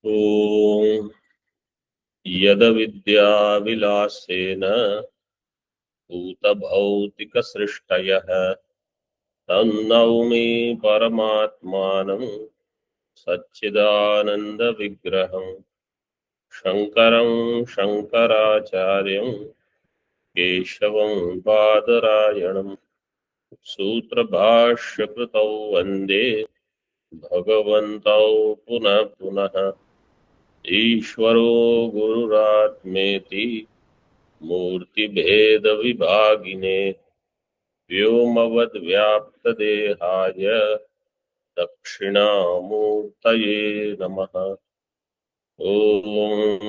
ॐ यदविद्याविलासेन भूतभौतिकसृष्टयः तन्नौमि परमात्मानं सच्चिदानन्दविग्रहं शङ्करं शङ्कराचार्यं केशवं बादरायणं सूत्रभाष्यकृतौ वन्दे भगवन्तौ पुनः पुनः ईश्वरो गुरुरात्मेति मूर्तिभेदविभागिने व्योमवद्व्याप्तदेहाय दक्षिणामूर्तये नमः। ओम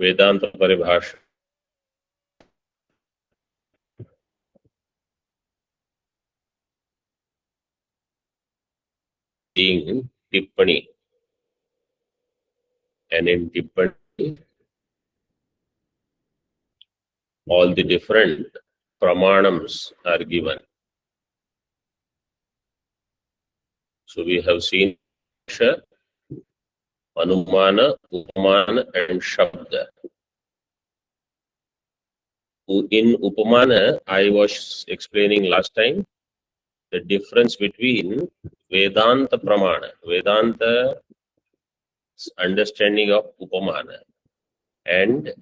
वेदांत परिभाषा टिप्पणी and in टिप्पणी all the different pramanams are given. So we have seen Anumana, Upamana and Shabda. In Upamana, I was explaining last time the difference between Vedanta Pramana, Vedanta understanding of Upamana, and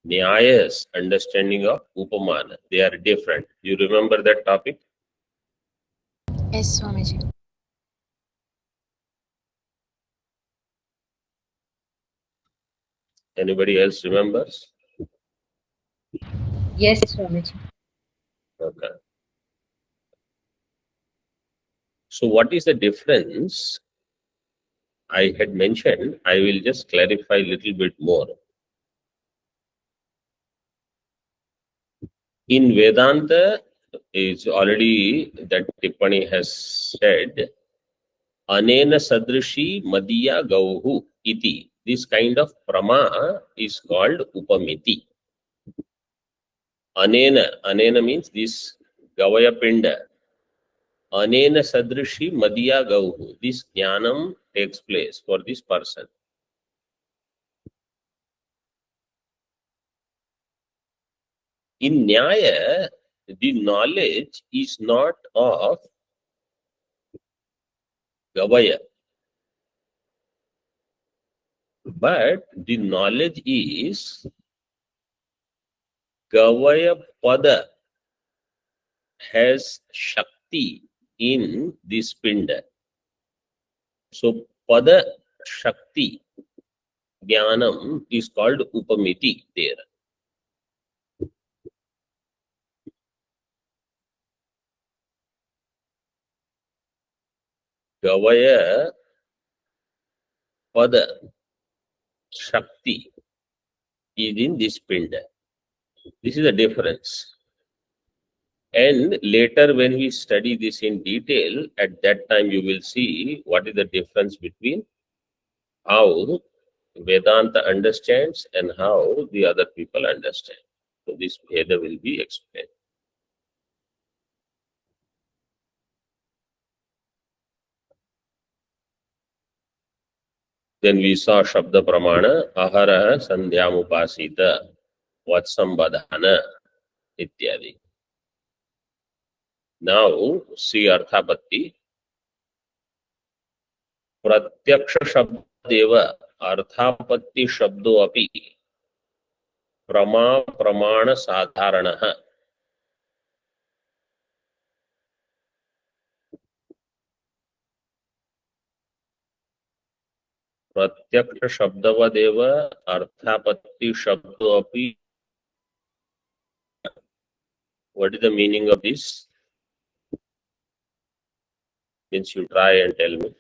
Nyaya's understanding of Upamana. They are different. You remember that topic? Yes, Swamiji. Anybody else remembers? Yes, Swamiji. Okay. So what is the difference? I had mentioned, I will just clarify a little bit more. In Vedanta, is already that Tippani has said, Anena Sadrishi Madiya Gauhu iti. This kind of prama is called Upamiti. Anena means this Gavaya Pinda. Anena Sadrishi Madiya Gauhu. This jnanam takes place for this person. In Nyaya, the knowledge is not of Gavaya, but the knowledge is Gavaya Pada has Shakti in this Pinda. So Pada Shakti Jnanam is called Upamiti there. Gavaya Pada Shakti is in this Pinda. This is the difference. And later when we study this in detail, at that time you will see what is the difference between how Vedanta understands and how the other people understand. So this Veda will be explained. Then we saw Shabda Pramana, Ahara Sandhyam Upasita, Vatsambadhana, ityadi. Now see Arthapatti. Pratyaksha Shabdeva Arthapatti Shabdo Api Prama Pramana Sadharanaha. प्रत्यक्ष शब्दवदेव अर्थापत्ति शब्दो अपि. What is the meaning of this? Means you try and tell me.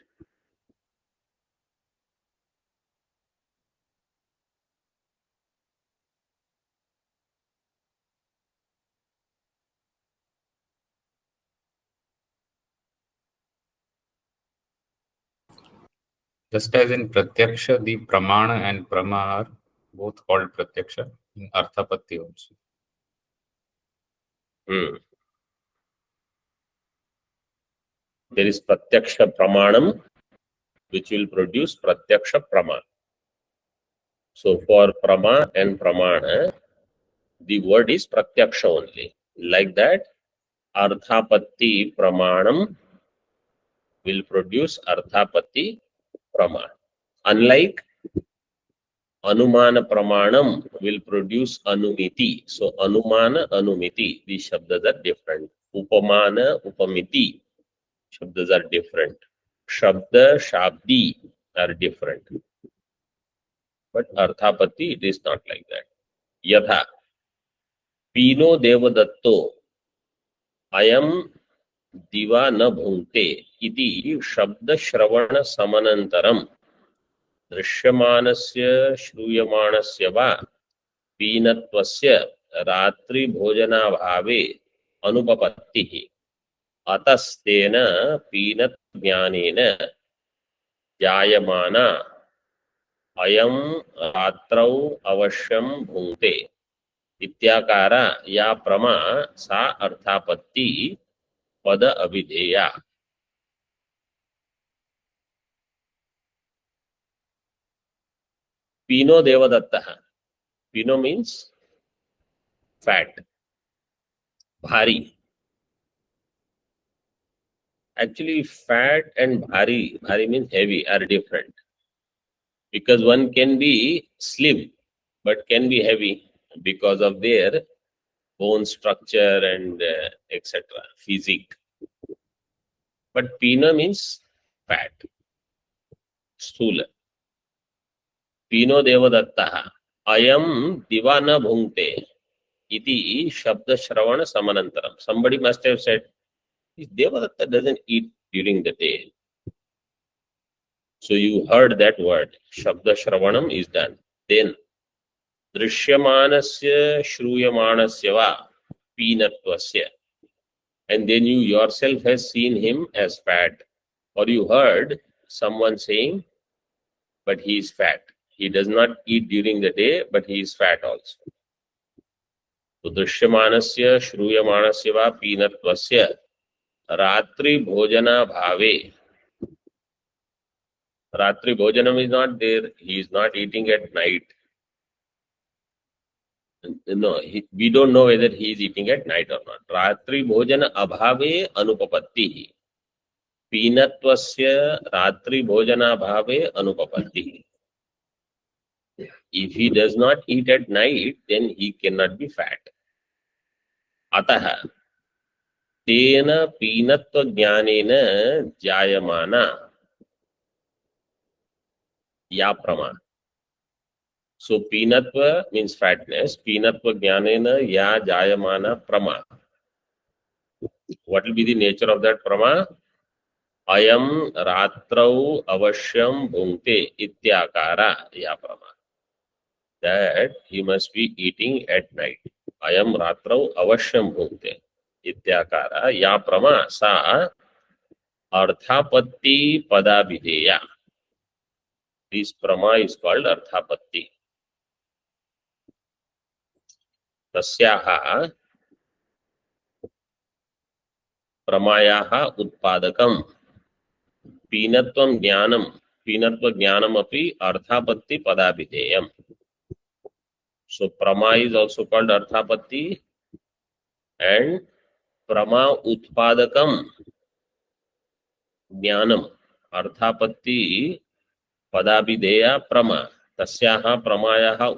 Just as in Pratyaksha, the Pramana and Prama are both called Pratyaksha, in Arthapatti also. There is pratyaksha pramanam which will produce pratyaksha prama. So for prama and pramana, the word is pratyaksha only. Like that, arthapatti pramanam will produce arthapatti prama. Unlike anumana pramanam will produce anumiti. So anumana, anumiti, these shabdas are different. Upamana, upamiti, shabdas are different. Shabda, shabdi are different. But arthapatti, it is not like that. Yatha, pino devadatto, ayam diva na bhunte, iti shabda shravana samanantaram, दृश्यमानस्य श्रूयमाणस्य वा पीनत्वस्य रात्रि भोजनाभावे अनुपपत्तिः अतस्तेन peanut ज्ञानेन जायमाना अयं रात्रौ अवश्यं भुङ्क्ते इत्याकार या प्रमा सा अर्थापत्ति पद अभिधेया. पीनो देवदत्तः. Pino means fat, bhari. Actually, fat and bhari means heavy, are different. Because one can be slim, but can be heavy because of their bone structure and etc. physique. But Pino means fat, stula. Pino devadattaha. Ayam divana bhunkte. Iti shabda shravana samanantaram. Somebody must have said, Devadatta doesn't eat during the day. So you heard that word. Shabda shravanam is done. Then Drishyamanasya Shruyamanasya va Pinatvasya. And then you yourself has seen him as fat. Or you heard someone saying, but he is fat. He does not eat during the day, but he is fat also. So Drishyamanasya Shruyamanasya va Pinatvasya Ratri Bhojana Bhave. Ratri Bhojanam is not there. He is not eating at night. No, we don't know whether he is eating at night or not. Ratri Bhojana Abhave Anupapatti. Pinatvasya Ratri Bhojana Abhave Anupapatti. If he does not eat at night, then he cannot be fat. Ataha Tena Pinatva Jnanena Jayamana Ya Prama. So Pinatva means fatness. Pinatva Jnanena Ya Jayamana Prama. What will be the nature of that Prama? Ayam ratrau avashyam bhunkte ityakara ya prama. That he must be eating at night. Ayam ratrau avashyam bhunkte ityakara ya prama sa arthapatti padabhideya. This prama is called arthapatti. Tasyaha pramayaha utpadakam peenatvam jnanam peenatva jnanam api arthapatti padabhideyam. So prama is also called arthapatti and prama utpadakam jnanam arthapatti padabhideya prama tasyaha pramayaha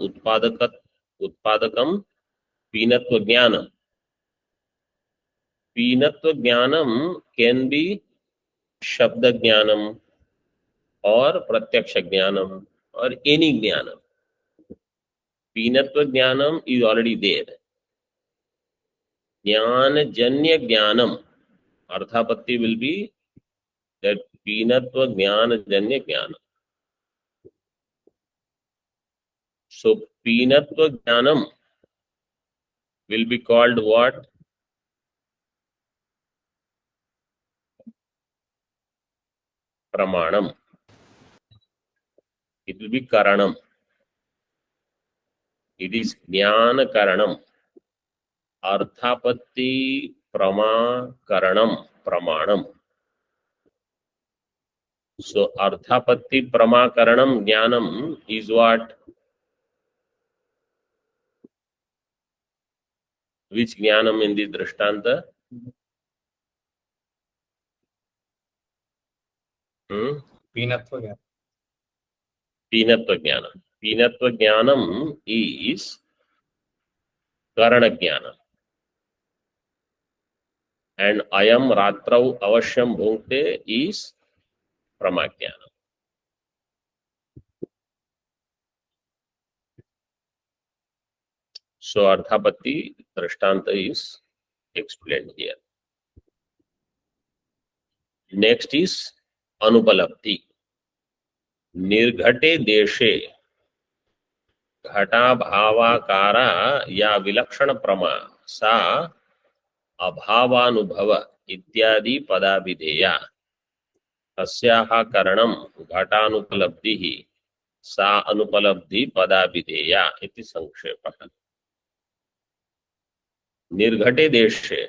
utpadakam peenatva jnanam. Peenatva jnanam can be shabda jnanam or pratyaksha jnanam or any jnanam. Peenatva jnanam is already there. Jnanajanya jnanam, arthapatti will be that Peenatva Jnanajanya Jnana. So Peenatva Jnanam will be called what? Pramanam. It will be Karanam. It is Jnana Karanam. अर्थापत्ति प्रमाकरणम प्रमाणम. So arthapatti pramakaranam jnanam is what? Which jnanam in the drishtanta? Pinatva jnana. Pinatva jnanam. Pinatva jnanam is karana jnanam. And ayam ratrau avashyam bhunkte is pramakyanam. So arthapatti drishtanta is explained here. Next is anupalabdhi. निर्घटे देशे घटा भावाकारा या विलक्षण प्रमा सा अभावानुभव इत्यादि पदाभिधेया तस्याः करणं घटानुपलब्धिः सा अनुपलब्धि पदाभिधेया इति संक्षेपः. निर्घटे देशे,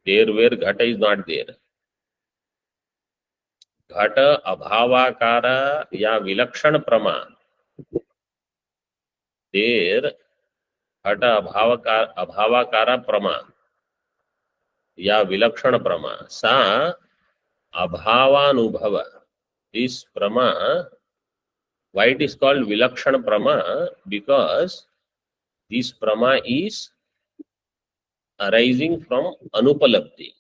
there where घट is not there, घट अभावाकार या विलक्षण प्रमा, there घट अभावाकार प्रमा या विलक्षण प्रमा सा अभावानुभव. This prama, why it is called vilakshana prama? Because this prama is arising from anupalabdhi.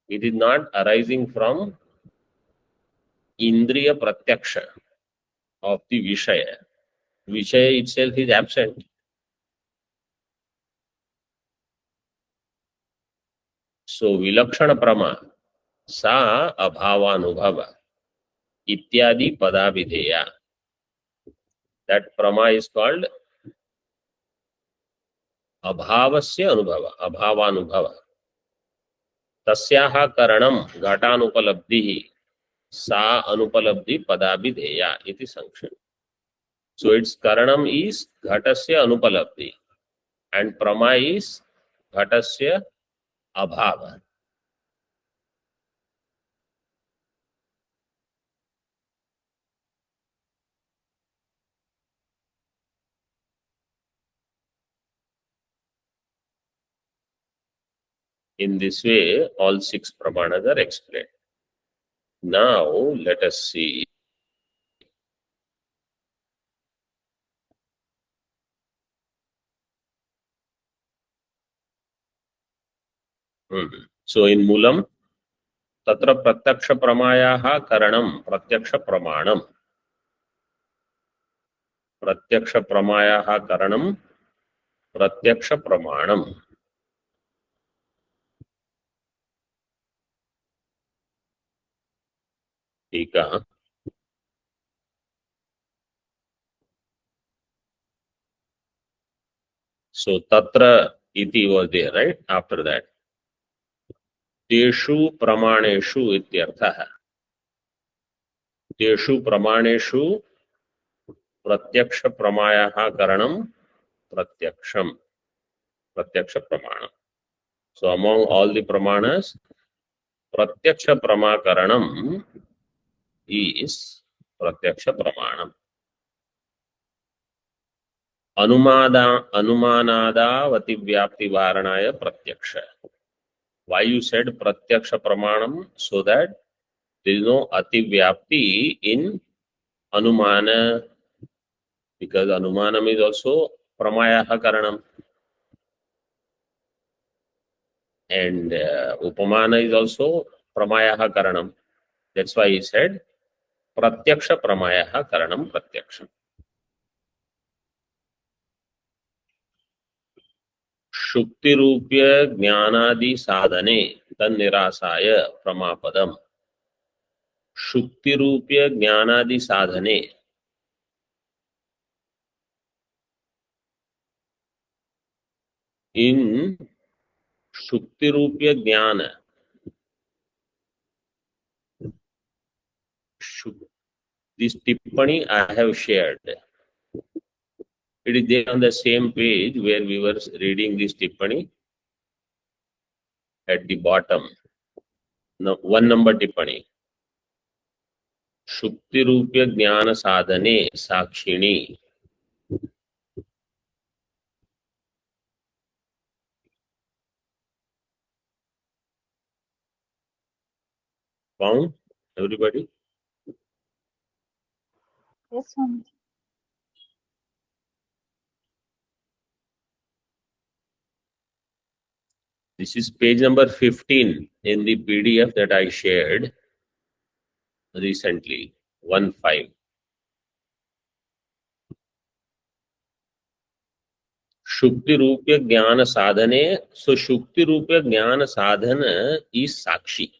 It is not arising from indriya pratyaksha of the vishaya. Vishaya itself is absent. So vilakshana prama sa abhavanubhava ityadi padavidheya. That prama is called अभावस्य अनुभव, अभावानुभव. तस्याः करणं घटानुपलब्धिः सा अनुपलब्धि पदाभिधेया इति संक्षेप. So its karanam is ghatasya anupalabdhi and prama is ghatasya abhava. In this way, all six pramanas are explained. Now, let us see. So, in Mulam, tatra pratyaksha pramayaha karanam pratyaksha pramanam. Pratyaksha pramayaha karanam pratyaksha pramanam. Tika. So tatra iti was there, right? After that, teshu pramaneshu ityartha. Teshu pramaneshu pratyaksha pramayaha karanam pratyaksham. Pratyaksha pramana. So among all the pramanas, pratyaksha pramakaranam is pratyaksha pramanam. Anumanada vativyapti varanaya pratyaksha. Why you said pratyaksha pramanam? So that there is no ativyapti in anumana, because anumanam is also pramayaha karanam. And upamana is also pramayaha karanam. That's why he said pratyaksha pramayaha karanam pratyaksham. शुक्ति रूप्य ज्ञानादि साधने तन्निरासाय प्रमापदम. शुक्ति रूप्य ज्ञानादि साधने, in शुक्ति रूप्य ज्ञान, this tippani I have shared. It is there on the same page where we were reading this Tippani at the bottom. No, 1 number Tippani. Shukti Rupya Jnana Sadhane Sakshini. Found? Everybody? Yes, Swamiji. This is page number 15 in the PDF that I shared recently. 1-5. Shukti Rupya Jnana Sadhane. So Shukti Rupya Jnana Sadhana is Sakshi.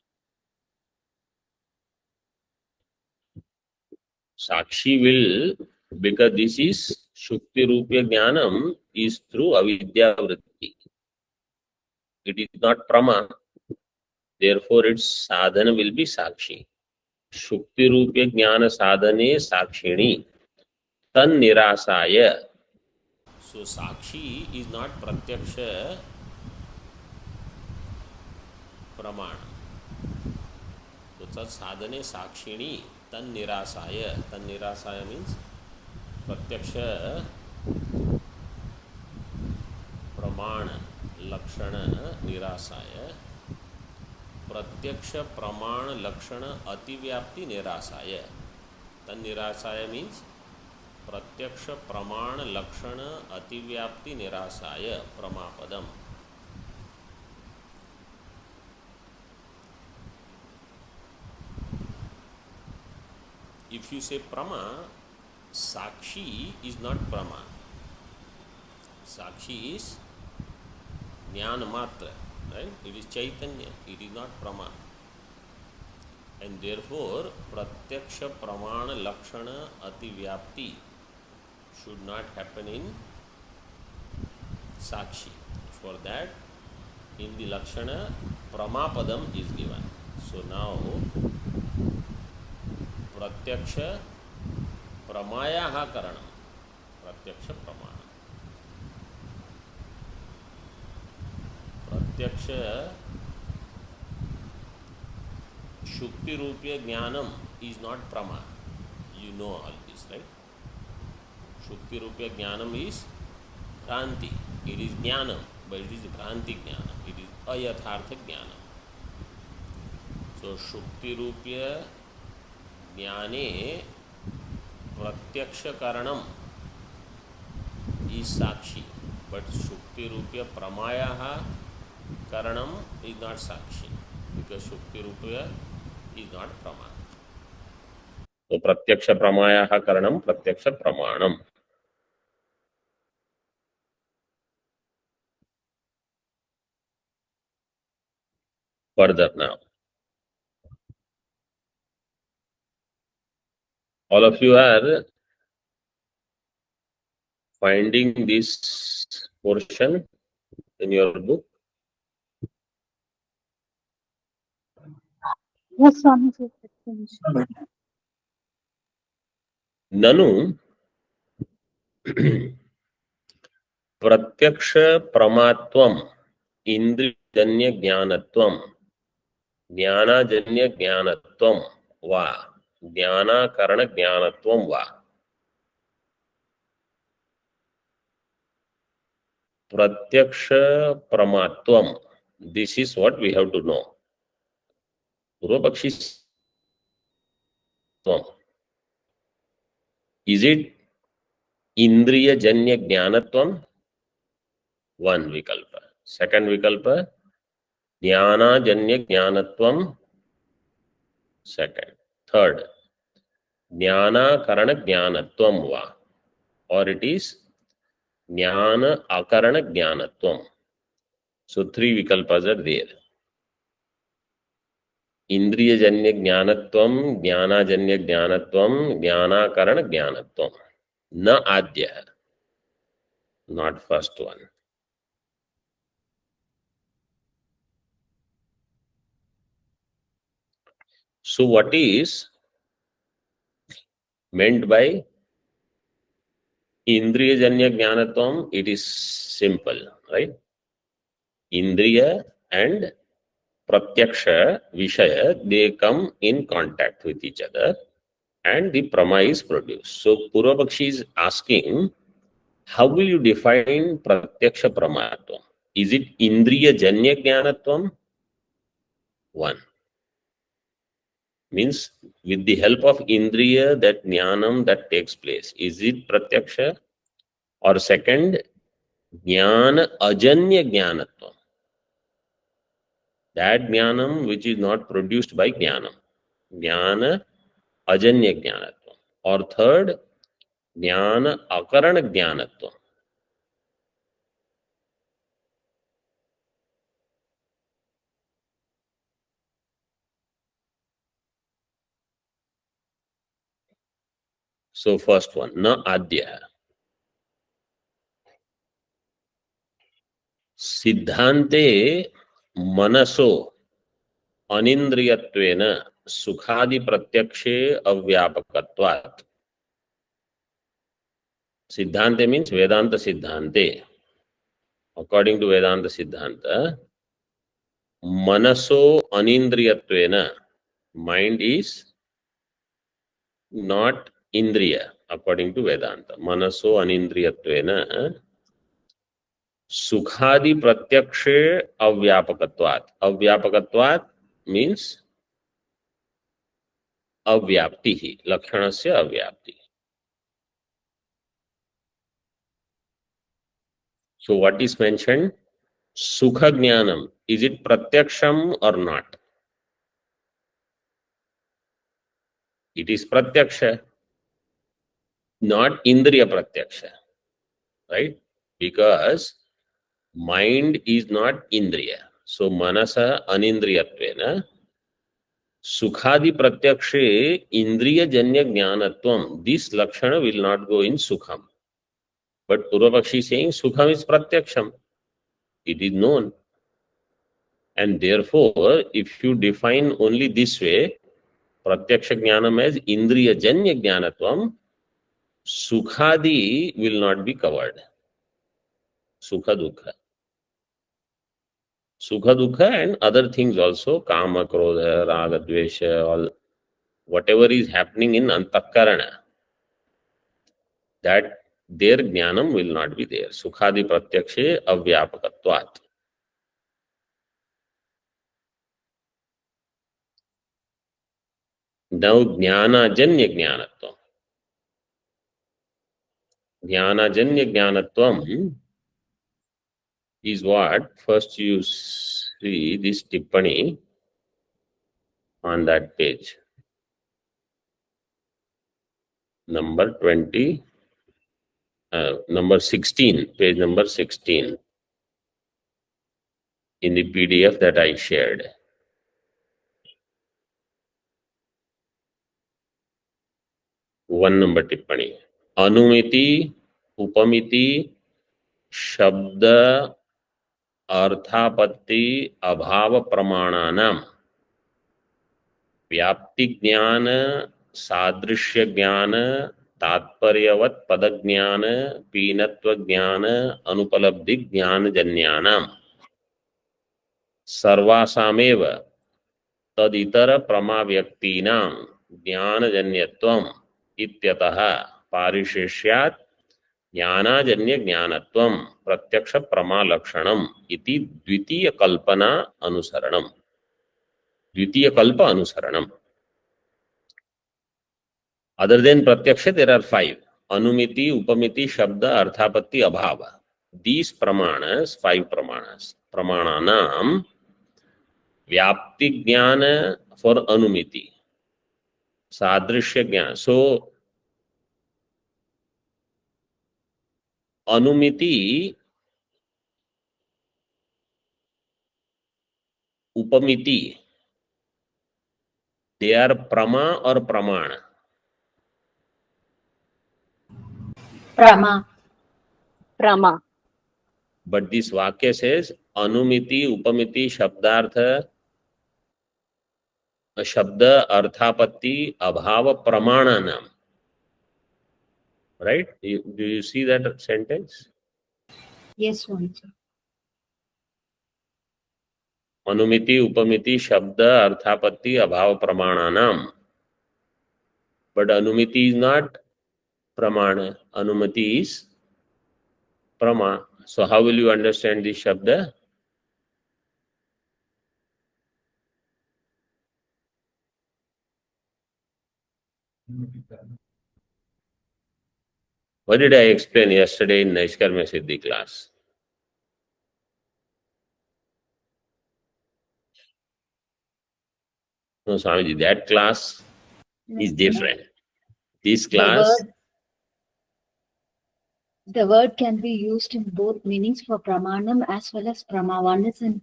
Sakshi will, because this is Shukti Rupya Jnanam is through Avidya Vritti. It is not Prama. Therefore, its sadhana will be Sakshi. Shukti Rupya Jnana Sadhane Sakshini. Tan Nirasaya. So Sakshi is not Pratyaksha Pramana. So tat sadhane Sakshini. Tan Nirasaya. Tan Nirasaya means Pratyaksha Pramana Lakshana Nirasaya. Pratyaksha Pramana Lakshana Ativyapti Nirasaya. Tan Nirasaya means Pratyaksha Pramana Lakshana Ativyapti Nirasaya Pramapadam. If you say Prama, Sakshi is not Prama. Sakshi is Jnana Matra, right? It is Chaitanya, it is not Prama. And therefore, Pratyaksha Pramana Lakshana Ativyapti should not happen in Sakshi. For that, in the Lakshana, Pramapadam is given. So now, Pratyaksha Pramayaha Karanam. Pratyaksha Pramana. Pratyaksha Shukti Rupya Jnanam is not Prama. You know all this, right? Shukti Rupya Jnanam is Bhranti. It is Jnanam, but it is Bhranti Jnanam. It is Ayathartha Jnanam. So Shukti Rupya Jnane Pratyaksha Karanam is Sakshi, but Shukti Rupya Pramayaha Karanam is not Sakshi, because Shukti Rupya is not Prama. So Pratyaksha Pramayaha Karanam Pratyaksha Pramanam. Further now. All of you are finding this portion in your book. Yes, Swamiji. Nanu प्रत्यक्ष प्रमात्वम इंद्रियजन्य ज्ञानत्वम ज्ञानाजन्य ज्ञानत्वम वा ज्ञानाकरण ज्ञानत्वम वा प्रत्यक्ष प्रमात्वम. This is what we have to know. Purvapakshi, is it indriyajanya jnanatvam? One vikalpa. Second vikalpa, jnanajanya jnanatvam. Second. Third, jnana karana jnanatvam va, or it is jnana akarana jnanatvam. So three vikalpas are there. Indriyajanya jnanatvam, jnanajanya jnanatvam, jnanakarana jnanatvam. Na adya, not first one. So what is meant by Indriyajanya Jnanatvam, it is simple, right? Indriya and Pratyaksha Vishaya, they come in contact with each other and the Prama is produced. So Purvapakshi is asking, how will you define Pratyaksha Pramatvam? Is it Indriya Janya Jnanatvam? One. Means with the help of Indriya, that Jnanam that takes place. Is it Pratyaksha? Or second, Jnana Ajanya Jnanatvam. That Jnanam which is not produced by Jnanam. Jnana Ajanya Jnanatvam. Or third, Jnana Akarana Jnanatvam. So first one, na adya. Siddhante manaso anindriyatvena sukhadi pratyakshe avyapakatvat. Siddhante means Vedanta Siddhante. According to Vedanta Siddhanta, manaso anindriyatvena, mind is not indriya, according to Vedanta. Manaso anindriyatvena sukhadi pratyakshe avyapakatvat. Avyapakatvat means avyapti, lakshanasya avyapti. So what is mentioned? Sukha jnanam. Is it pratyaksham or not? It is pratyaksha, not indriya pratyaksha, right? Because mind is not indriya. So manasa anindriyatvena sukhadi pratyakshe indriya janya jnanatvam. This lakshana will not go in sukham. But Purvapakshi is saying sukham is pratyaksham. It is known. And therefore, if you define only this way, pratyaksha jnanam as indriya janya jnanatvam, sukhadi will not be covered. Sukha dukha. Sukha dukha and other things also, kama, krodha, raga, dvesha, all whatever is happening in antakarana, that their jnanam will not be there. Sukhadi pratyakshe avyapakatvat. Now jnanajanya jnanatvam. Jnanajanya jnanatvam is what? First you see this tippani on that page. Number 20, number 16, page number 16 in the PDF that I shared. One number tippani. Anumiti, upamiti, shabda, अर्थापत्ति अभाव प्रमाणानाम व्याप्ति ज्ञान सादृश्य ज्ञान तात्पर्यवत् पद ज्ञान पीनत्व ज्ञान अनुपलब्धि ज्ञान जन्यानाम सर्वासामेव तदितर प्रमा व्यक्तीनां ज्ञानजन्यत्वम् इत्यतः पारिशेष्यात् ज्ञानाजन्य ज्ञानत्वं प्रत्यक्ष प्रमा लक्षणम इति द्वितीय कल्पना अनुसरणम. द्वितीय कल्प अनुसरणम. Other than pratyaksha, there are 5. Anumiti, upamiti, shabda, arthapatti, abhava. These pramanas, 5 pramanas. Pramananam vyapti jnana for anumiti. Sadrishya jnana. So, anumiti, upamiti, they are prama or pramana? Prama. Prama. But this Vakya says Anumiti, Upamiti, Shabdartha, Shabda, Arthapatti, Abhava Pramananam. right? Do you see that sentence? Yes, Swamiji. अनुमिति उपमिति शब्द अर्थापत्ति अभाव प्रमाणानाम. But anumiti is not pramana. Anumati is prama. So how will you understand this shabda? What did I explain yesterday in Naishkarmya Siddhi class? No, Swamiji, that class is different. This class, The word can be used in both meanings for pramanam as well as prama. One is in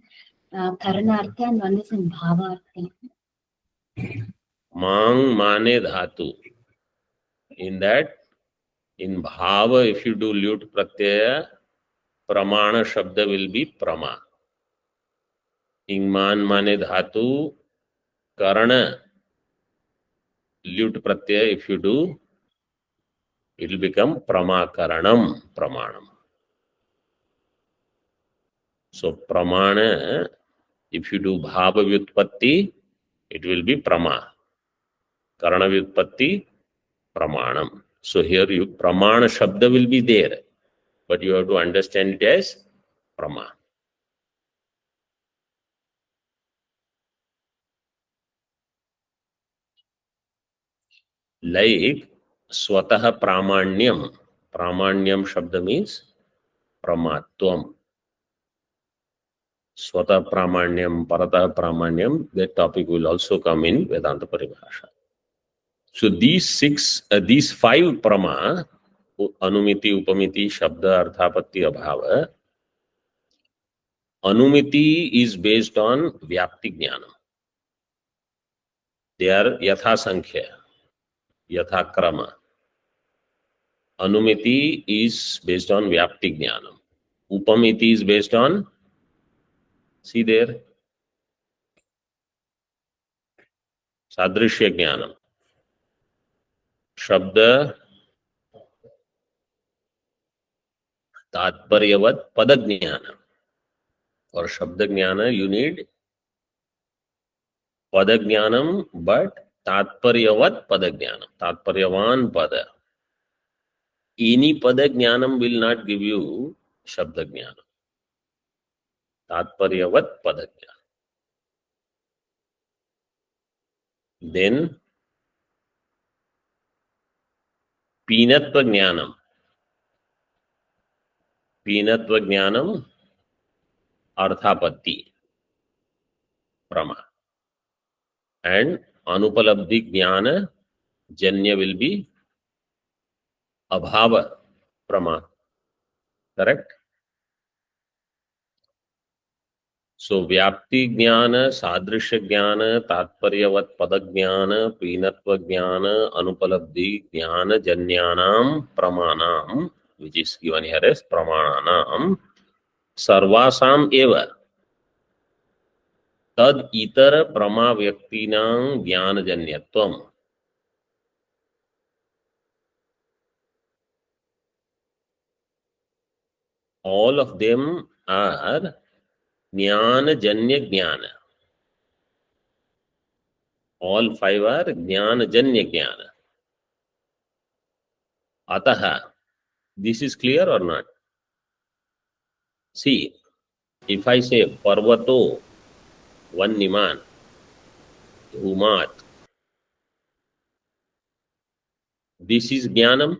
karanartha and one is in bhavartha. mang mane dhatu. In that, in bhava, if you do lyut pratyaya, pramana shabda will be prama. In man mane dhatu, karana, lyut pratyaya, if you do, it will become pramakaranam, pramanam. So pramana, if you do bhava vyutpatti, it will be prama. Karana vyutpatti, pramanam. So here you pramana shabda will be there, but you have to understand it as prama. Like swatah pramanyam. Pramanyam shabda means pramatvam. Swatah pramanyam, paratah pramanyam, that topic will also come in Vedanta Paribhasha. So these five prama, anumiti, upamiti, shabda, arthapatti, abhava. Anumiti is based on vyapti jnanam. They are yatha sankhya, yatha krama. Anumiti is based on vyapti jnanam. Upamiti is based on, see there, sadrishya jnanam. Shabda, tatparyavat padajnana. For Shabda Jnana, you need Padajnanam, but Tatparyavat Padajnanam, Tatparyavan Pada. Any Padajnanam will not give you Shabda Jnana. Tatparyavat Padajnanam. Then Pinatva Jnanam. Pinatva Jnanam, Arthapatti, Prama. And Anupalabdhi Jnana, Janya will be Abhava, Prama. Correct? So Vyapti Jnana, Sadrishya Jnana, Tatparyavat Padajnana, Pinatva Jnana, Anupalabdhi Jnana, Janyanam, Pramanam, which is given here as Pramananam, Sarvasam Eva. Tad Itara Prama Vyaktinam Jnana Janyatvam. All of them are Jnana Janya Jnana. All five are Jnana Janya Jnana. Ataha. This is clear or not? See, if I say Parvato, Vanniman, Umat, this is Jnanam,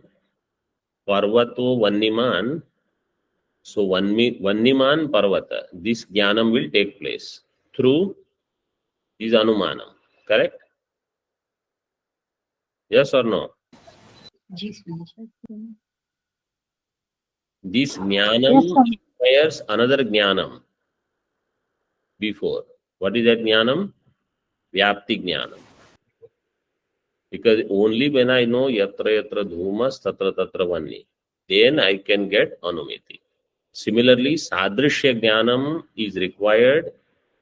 Parvato, Vanniman. So Vanniman, Parvata, this Jnanam will take place through this Anumanam. Correct? Yes or no? Yes, Swamiji. This Yes, Jnanam Swami. requires another Jnanam before. What is that Jnanam? Vyapti Jnanam. Because only when I know Yatra Yatra Dhumas Tatra Tatra Vanni, then I can get Anumiti. Similarly, Sadrishya Jnanam is required.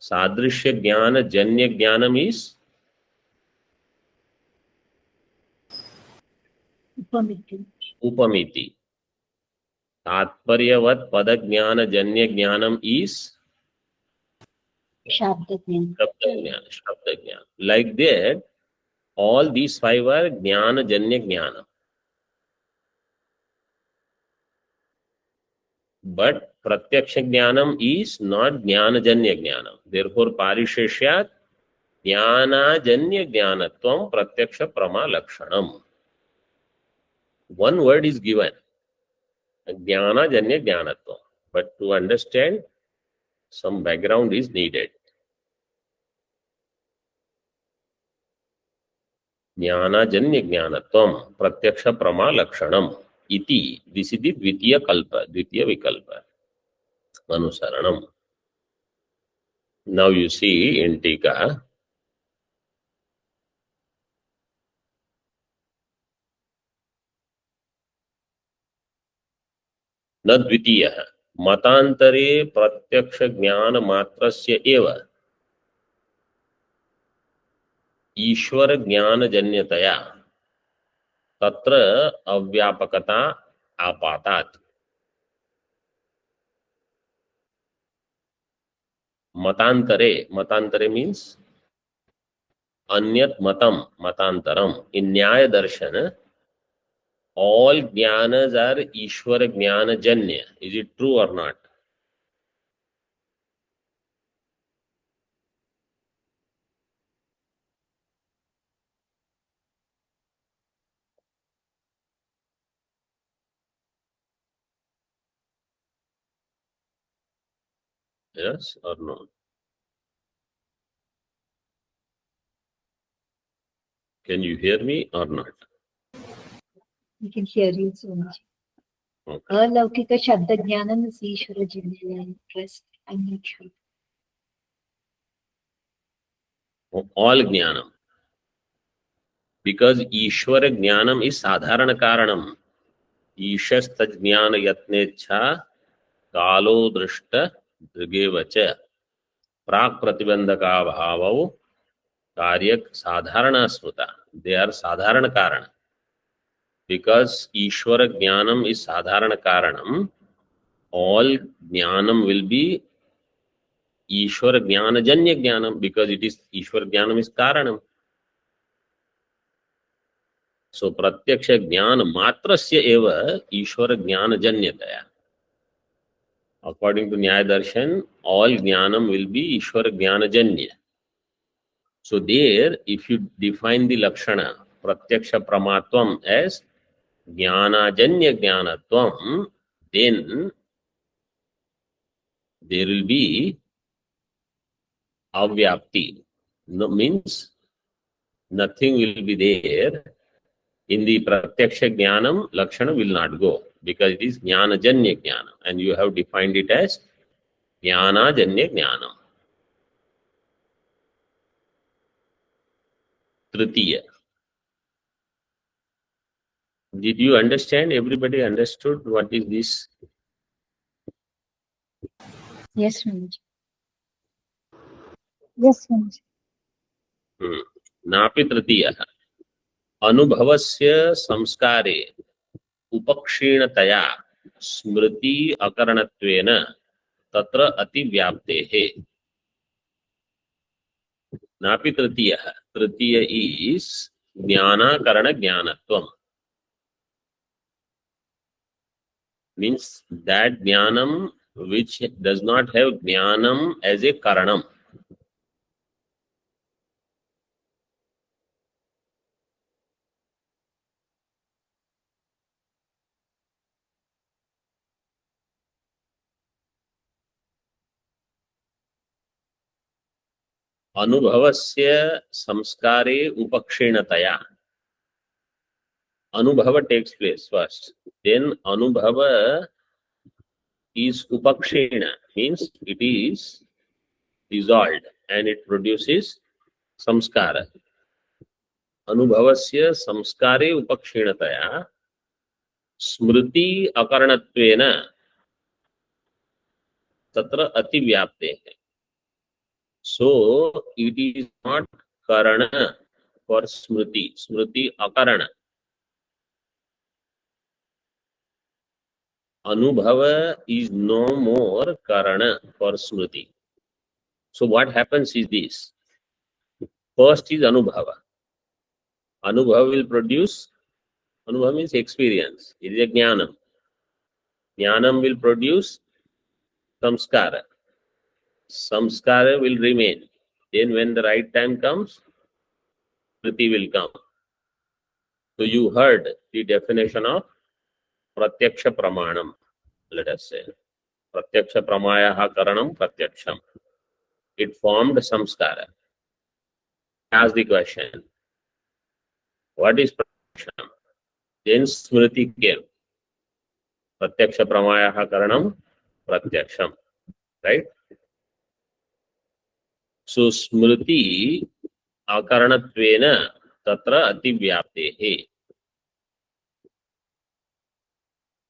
Sadrishya Jnana, Janya Jnanam is Upamiti. उपमिति. तात्पर्यवत् पद ज्ञान जन्य ज्ञानम is Shabda Jnana. Shabda Jnana. Like that, all these five are Jnana Janya Jnana. But Pratyaksha Jnanam is not Jnana Janya Jnanam. Therefore, Parisheshyat Jnana Janya Jnanatvam Pratyaksha Prama Lakshanam. One word is given, Jnana Janya Jnanatvam. But to understand, some background is needed. ज्ञानाजन्य ज्ञानत्वम प्रत्यक्ष प्रमा लक्षणम इति. This is the द्वितीय कल्प, द्वितीय विकल्प अनुसरणम. Now you see इन टीका, न द्वितीयः मतांतरे प्रत्यक्ष ज्ञान मात्रस्य एव ईश्वर ज्ञान जन्यतया तत्र अव्यापकता आपातात्. मतांतरे, मतांतरे मीन्स अन्यत मतम, मतांतरम. इन न्याय दर्शन all jnanas are Ishwara jnana janya. Is it true or not? Yes or no? Can you hear me or not? We can hear you so much. Okay. Alaukika Shabda Jnanam is Ishvara Jnana. Rest, I'm not sure. All jnanam. Because Ishwara jnanam is sadharana karanam. Ishastha jnana yatnecha kalo drishta drgevacha prak pratibandhaka bhavav karyak sadharana smruta. They are sadharana karana. Because Ishwara jnanam is sadharana karanam, all jnanam will be Ishwara jnana janya jnanam, because it is Ishwara jnanam is karanam. So pratyaksha jnana matrasya eva Ishwara jnana janyataya. According to Nyaya Darshan, all jnanam will be Ishwara jnana janya. So there, if you define the lakshana pratyaksha pramatvam as jnana janya jnanatvam, then there will be avyapti. No, means nothing will be there. In the pratyaksha jnanam, lakshana will not go, because it is jnana janya jnana, and you have defined it as jnana janya jnanam. Tritiya. Did you understand? Everybody understood what is this? Yes, Swamiji. Yes, Swamiji. नापि तृतीयः अनुभवस्य संस्कारे उपक्षीणतया स्मृति अकरणत्वेन तत्र अतिव्याप्तेः. नापि तृतीयः. तृतीय is ज्ञानाकरण ज्ञानत्वम. Means that jnanam which does not have jnanam as a karanam. Anubhavasya samskare upaksheenataya. Anubhava takes place first. Then Anubhava is upakshena, means it is dissolved and it produces samskara. Anubhavasya samskare upaksheenataya smriti akaranattvena tatra ativyapte. So it is not karana for smriti. Smriti akarana. Anubhava is no more karana for smriti. So what happens is this. First is anubhava. Anubhava will produce, anubhava means experience. It is a jnanam. Jnanam will produce samskara. Samskara will remain. Then when the right time comes, smriti will come. So you heard the definition of pratyaksha pramanam, let us say. Pratyaksha pramayaha karanam pratyaksham. It formed samskara. Ask the question, what is pratyaksham? Then smriti came. Pratyaksha pramayaha karanam pratyaksham. Right? So smriti akaranattvena tatra ativyaptehe.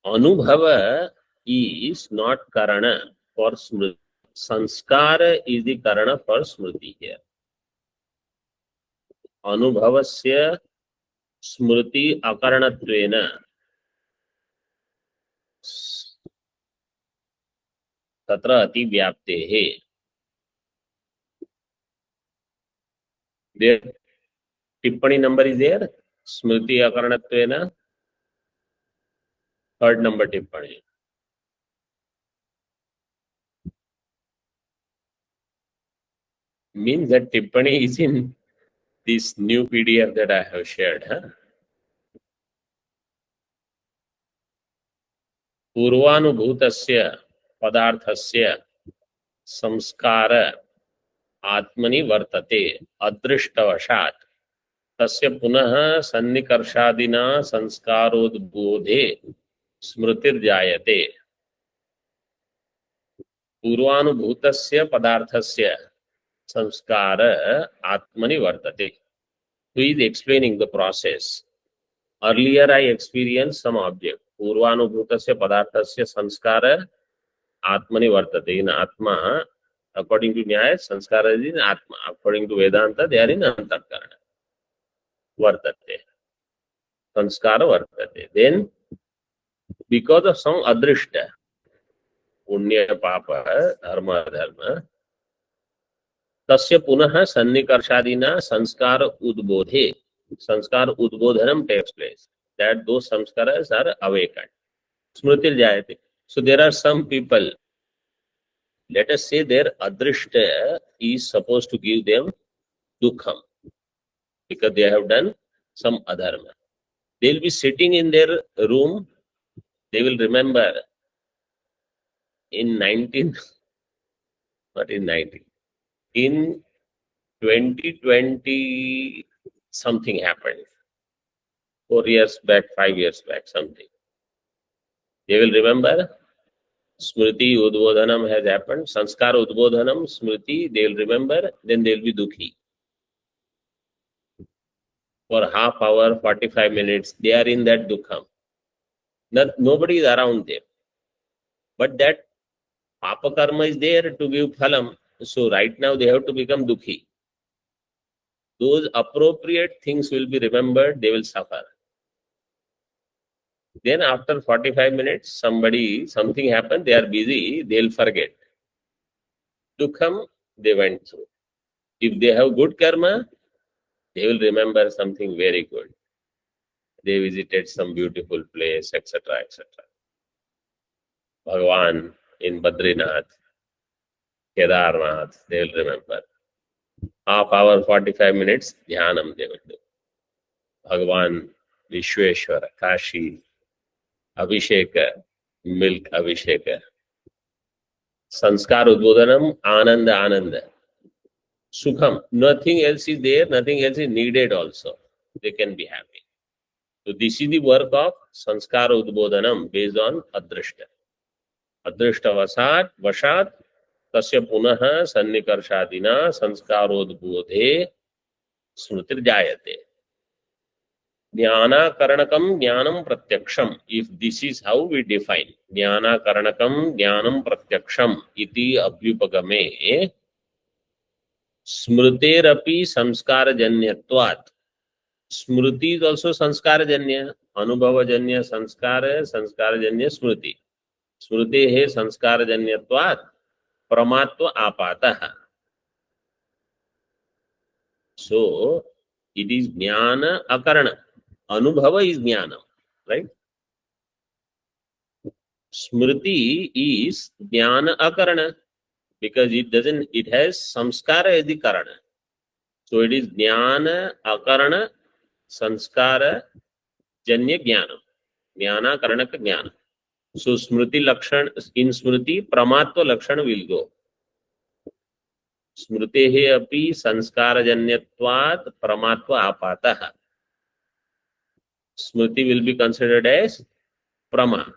Anubhava is not karana for smriti. Sanskara is the karana for smriti here. Anubhavasya smriti akaranattvena tatra ativyaptehe. There, tippani number is there. Smriti akaranattvena. Third number tippani. Means that tippani is in this new PDF that I have shared. Huh? Purvanubhutasya padarthasya samskara atmani vartate adrishtavashat tasya punah sannikarshadina sanskarodbodhe smritirjayate. Purvanubhutasya padarthasya samskara atmani vartate. He is explaining the process. Earlier I experienced some object. Purvanubhutasya padarthasya sanskara atmani vartate. In atma, according to Nyaya, sanskara is in atma. According to Vedanta, they are in antarkarana. Vartate. Sanskara vartate. Then, because of some adrishta, punya papa, dharma, tasya punah sannikarshadina sanskara udbodhe. Sanskar udbodhanam takes place. That those samskaras are awakened. Smritir jayate. So there are some people, let us say their adrishta is supposed to give them dukkham because they have done some adharma. They will be sitting in their room. They will remember in 2020 something happened. 4 years back, 5 years back, something. They will remember Smriti Udbodhanam has happened. Sanskar Udbodhanam, Smriti, they will remember, then they will be dukhi. For half hour, 45 minutes, they are in that dukkham. Nobody is around them. But that papa karma is there to give phalam. So right now they have to become dukhi. Those appropriate things will be remembered, they will suffer. Then after 45 minutes, something happened, they are busy, they'll forget. Dukkham, they went through. If they have good karma, they will remember something very good. They visited some beautiful place, etc., etc. Bhagavan in Badrinath, Kedarnath, they will remember. Half hour, 45 minutes, dhyanam they will do. Bhagavan, Vishweshwara, Kashi, Abhisheka, milk Abhisheka. Sanskar Udbodhanam, Ananda. Sukham, nothing else is there, nothing else is needed also. They can be happy. So this is the work of Sanskar Udbodhanam based on Adrishta. Adrishta vashat, tasya punah sannikarshadina sanskarodbodhe smritir jayate. Jnana karanakam jnanam pratyaksham. If this is how we define jnana karanakam jnanam pratyaksham iti abhyupagame smriterapi samskarajanyatvat. Smriti is also sanskarajanya, anubhavajanya sanskara, sanskarajanya smriti. स्मृतेः संस्कारजन्यत्वात् प्रमात्व आपातः. So it is jnana akarana. Anubhava is jnana, right? Smriti is jnana akarana because it has samskara as the karana. So it is jnana akarana sanskara janya jnana. Jnana karana ka jnana. So smriti lakshan, in smriti pramatva lakshan will go. स्मृतेः अपि संस्कारजन्यत्वात् प्रमात्व आपातः. Smriti will be considered as prama.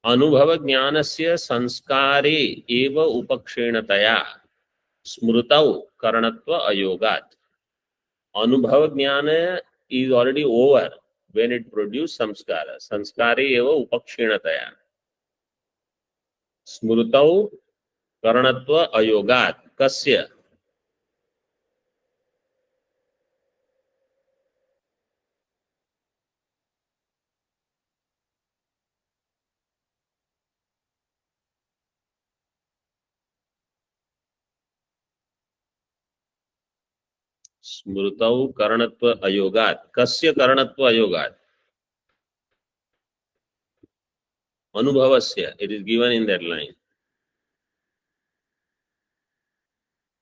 अनुभव ज्ञानस्य संस्कारे एव उपक्षेणतया स्मृतौ करणत्व अयोगात्. अनुभव ज्ञान is already over when it produces samskara. संस्कारे एव उपक्षेणतया स्मृतौ करणत्व अयोगात्. कस्य? स्मृतौ करणत्व अयोगात्. कस्य करणत्व अयोगात्? अनुभवस्य. It is given in that line.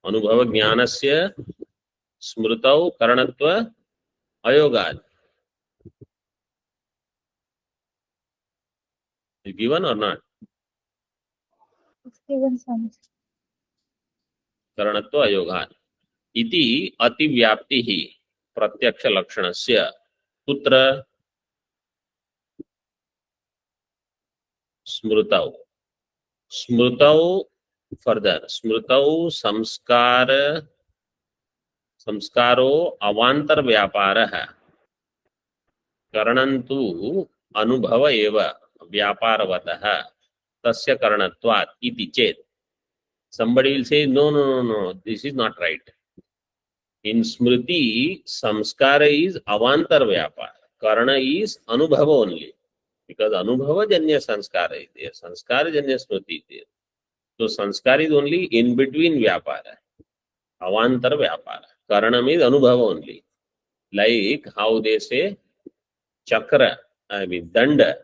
अनुभव ज्ञानस्य स्मृतौ करणत्व अयोगात्. Is given or not? It's given, Swamiji. करणत्व अयोगात्. इति अतिव्याप्तिः प्रत्यक्ष लक्षणस्य कुत्र? स्मृतौ. स्मृतौ फर्दर स्मृतौ संस्कारो अवान्तर व्यापारः करणन्तु अनुभव एव व्यापारवतः तस्य करणत्वात् इति चेत्. Somebody will say no, this is not right. In smriti samskara is avantar vyapar, karana is anubhava only, because anubhava janya sanskara is there, sanskara janya smriti is there. So sanskara is only in between vyapara, avantar vyapara. Karana means anubhava only. Like how they say chakra, I mean danda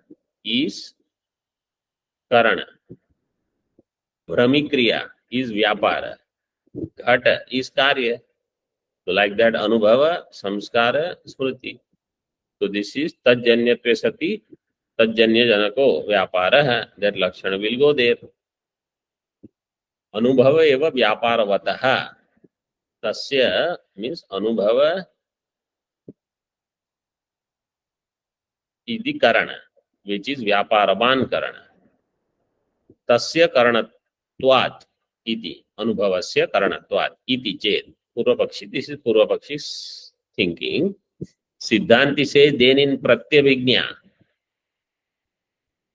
is karana, brahmikriya is vyapara, ghata is karya. So like that anubhava, samskara, smriti. So this is tajanyatve sati tajanya janako vyapara. That lakshana will go there. Anubhava eva vyaparavataha. Tasya means anubhava is the karana, which is vyaparavan karana. Tasya karanatvat iti anubhavasya karanatvat iti chet. Purvapakshi. This is Purvapakshi's thinking. Siddhanti says then in pratyabhijna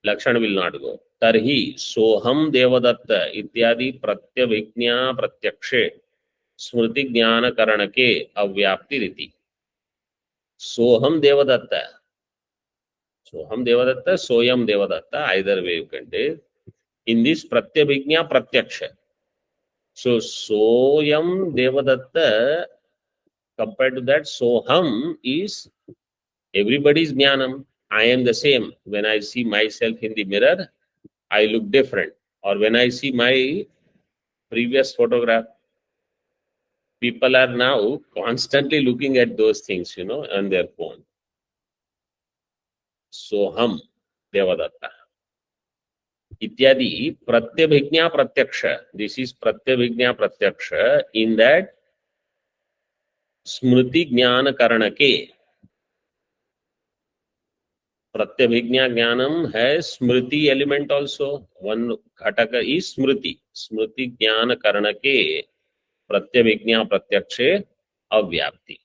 लक्षण will not go. तरहि सोहम देवदत्त इत्यादि प्रत्यभिज्ञा प्रत्यक्षे स्मृति ज्ञान करण के अव्याप्ति रीति. सोहम Devdutt, Soyam Devdutt, either way you can take. In this pratyabhijna pratyaksha, so soyam devadatta compared to that soham is everybody's jnanam. I am the same. When I see myself in the mirror, I look different. Or when I see my previous photograph, people are now constantly looking at those things, on their phone. Soham devadatta. Ityadi pratyabhijna pratyaksha. This is pratyabhijna pratyaksha in that smriti jnana karanake. Pratyabhijna jnanam has smriti element also. One ghataka is smriti. Smriti jnana karanake pratyabhijna pratyakshe avyapti.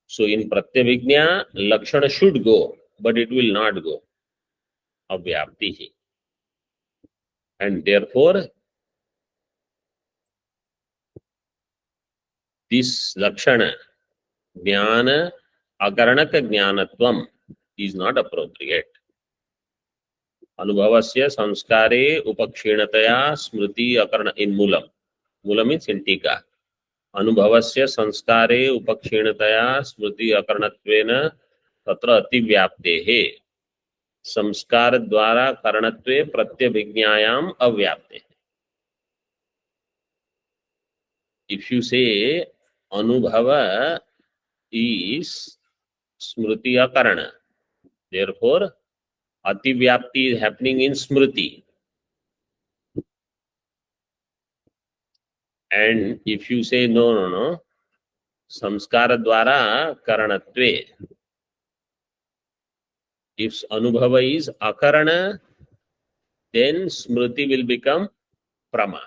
So in pratyabhijna, lakshana should go, but it will not go. Avyapti. And therefore, this lakshana, jnana, akaranaka jnanatvam is not appropriate. अनुभवस्य संस्कारे उपक्षीणतया Smriti अकर्ण in Moolam. Moolam means in टीका. अनुभवस्य संस्कारे उपक्षीणतया स्मृति अकर्णत्वेन तत्र अतिव्याप्तेः संस्कार द्वारा करणत्वे प्रत्यभिज्ञायाम अव्याप्ते. If you say anubhava is smriti akarana, therefore ativyapti is happening in smriti. And if you say no, samskara dwara karanatve, if anubhava is akarana, then smriti will become prama.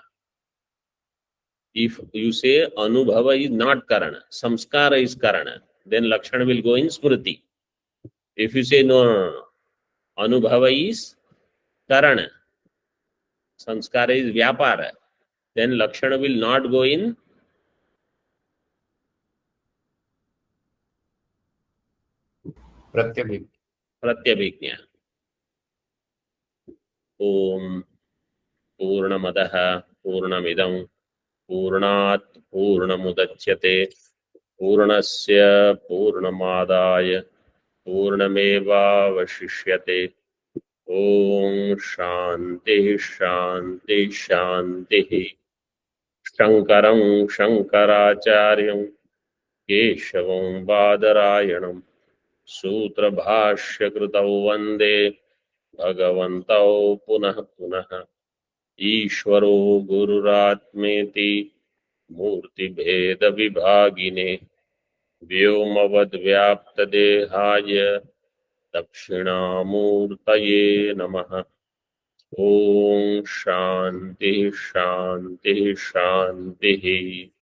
If you say anubhava is not karana, samskara is karana, then lakshana will go in smriti. If you say no, anubhava is karana, sanskara is vyapara, then lakshana will not go in प्रत्यभिज्ञा. pratyabhijna. Om Purnamadaha Purnamidam Purnat Purnamudachyate Purnasya Purnamadaya Purnameva Vashishyate. Om Shanti Shanti Shanti. Shankaram Shankaracharyam Keshavam Badarayanam Sutra Bhashya Krutau Vande Bhagavantau Punah Punah. Ishvaro Gururatmeti Murti Bheda Vibhagine Vyomavad Vyapta Dehaya Dakshinamurtaye Namaha. Om Shanti Shanti Shanti.